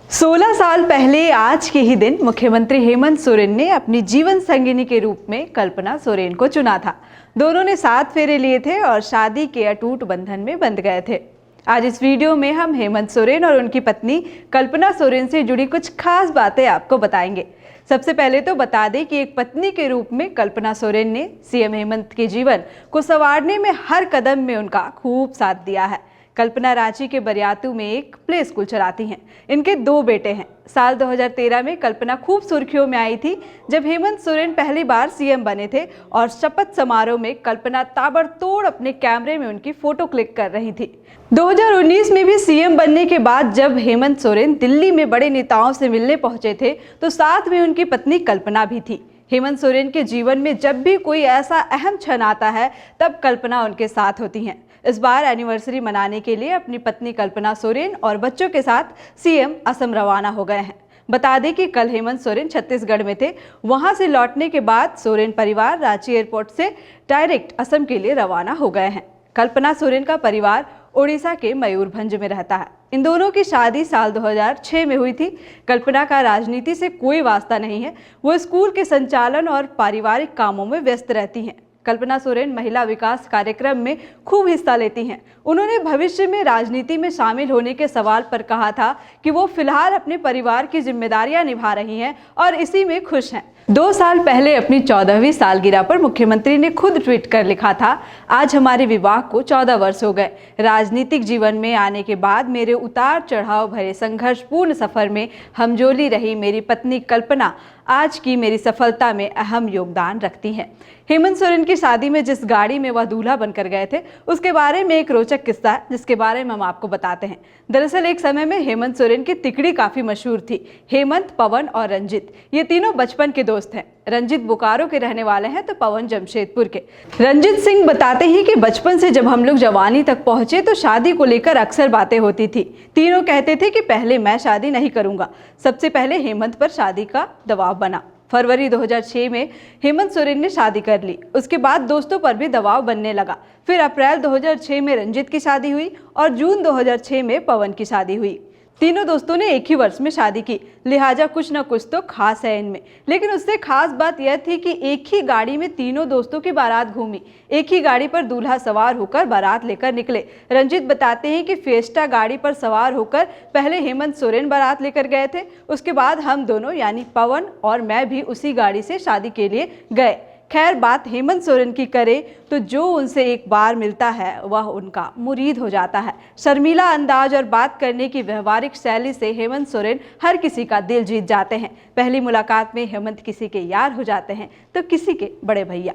16 साल पहले आज के ही दिन मुख्यमंत्री हेमंत सोरेन ने अपनी जीवन संगिनी के रूप में कल्पना सोरेन को चुना था। दोनों ने 7 फेरे लिए थे और शादी के अटूट बंधन में बंध गए थे। आज इस वीडियो में हम हेमंत सोरेन और उनकी पत्नी कल्पना सोरेन से जुड़ी कुछ खास बातें आपको बताएंगे। सबसे पहले तो बता दें कि एक पत्नी के रूप में कल्पना सोरेन ने सीएम हेमंत के जीवन को संवारने में हर कदम में उनका खूब साथ दिया है। कल्पना रांची के बरियातू में एक प्ले स्कूल चलाती हैं। इनके 2 बेटे हैं। साल 2013 में कल्पना खूब सुर्खियों में आई थी जब हेमंत सोरेन पहली बार सीएम बने थे और शपथ समारोह में कल्पना ताबड़तोड़ अपने कैमरे में उनकी फोटो क्लिक कर रही थी। 2019 में भी सीएम बनने के बाद जब हेमंत सोरेन दिल्ली में बड़े नेताओं से मिलने पहुंचे थे तो साथ में उनकी पत्नी कल्पना भी थी। हेमंत सोरेन के जीवन में जब भी कोई ऐसा अहम क्षण आता है तब कल्पना उनके साथ होती हैं। इस बार एनिवर्सरी मनाने के लिए अपनी पत्नी कल्पना सोरेन और बच्चों के साथ सीएम असम रवाना हो गए हैं। बता दें कि कल हेमंत सोरेन छत्तीसगढ़ में थे। वहां से लौटने के बाद सोरेन परिवार रांची एयरपोर्ट से डायरेक्ट असम के लिए रवाना हो गए हैं। कल्पना सोरेन का परिवार ओडिशा के मयूरभंज में रहता है। इन दोनों की शादी साल 2006 में हुई थी। कल्पना का राजनीति से कोई वास्ता नहीं है। वो स्कूल के संचालन और पारिवारिक कामों में व्यस्त रहती हैं। कल्पना सोरेन महिला विकास कार्यक्रम में खूब हिस्सा लेती हैं। उन्होंने भविष्य में राजनीति में शामिल होने के सवाल पर कहा था कि वो फिलहाल अपने परिवार की जिम्मेदारियां निभा रही हैं और इसी में खुश हैं। 2 साल पहले अपनी 14वीं सालगिरह पर मुख्यमंत्री ने खुद ट्वीट कर लिखा था, आज हमारे विवाह को 14 वर्ष हो गए। राजनीतिक जीवन में आने के बाद मेरे उतार चढ़ाव भरे संघर्षपूर्ण सफर में हमजोली रही मेरी पत्नी कल्पना आज की मेरी सफलता में अहम योगदान रखती हैं। हेमंत सोरेन की शादी में जिस गाड़ी में वह दूल्हा बनकर गए थे उसके बारे में एक रोचक किस्सा है जिसके बारे में हम आपको बताते हैं। दरअसल एक समय में हेमंत सोरेन की तिकड़ी काफी मशहूर थी। हेमंत, पवन और रंजित ये तीनों बचपन के दोस्त हैं। रंजित बोकारो के रहने वाले हैं तो पवन जमशेदपुर के। रंजित सिंह बताते हैं कि बचपन से जब हम लोग जवानी तक पहुंचे तो शादी को लेकर अक्सर बातें होती थी। तीनों कहते थे कि पहले मैं शादी नहीं करूंगा। सबसे पहले हेमंत पर शादी का दबाव बना। फरवरी 2006 में हेमंत सोरेन ने शादी कर ली। उसके बाद दोस्तों पर भी दबाव बनने लगा। फिर अप्रैल 2006 में रंजित की शादी हुई और जून 2006 में पवन की शादी हुई। तीनों दोस्तों ने एक ही वर्ष में शादी की, लिहाजा कुछ न कुछ तो खास है इनमें। लेकिन उससे खास बात यह थी कि एक ही गाड़ी में तीनों दोस्तों की बारात घूमी। एक ही गाड़ी पर दूल्हा सवार होकर बारात लेकर निकले। रंजित बताते हैं कि फेस्टा गाड़ी पर सवार होकर पहले हेमंत सोरेन बारात लेकर गए थे। उसके बाद हम दोनों यानी पवन और मैं भी उसी गाड़ी से शादी के लिए गए। खैर, बात हेमंत सोरेन की करें तो जो उनसे एक बार मिलता है वह उनका मुरीद हो जाता है। शर्मीला अंदाज और बात करने की व्यवहारिक शैली से हेमंत सोरेन हर किसी का दिल जीत जाते हैं। पहली मुलाकात में हेमंत किसी के यार हो जाते हैं तो किसी के बड़े भैया।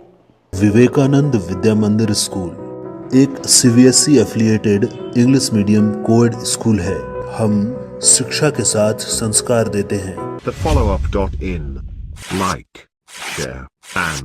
विवेकानंद विद्या मंदिर स्कूल एक CBSE affiliated English medium coed school है। हम शिक्षा के साथ संस्कार देते हैं। The follow-up.in. Like, share, and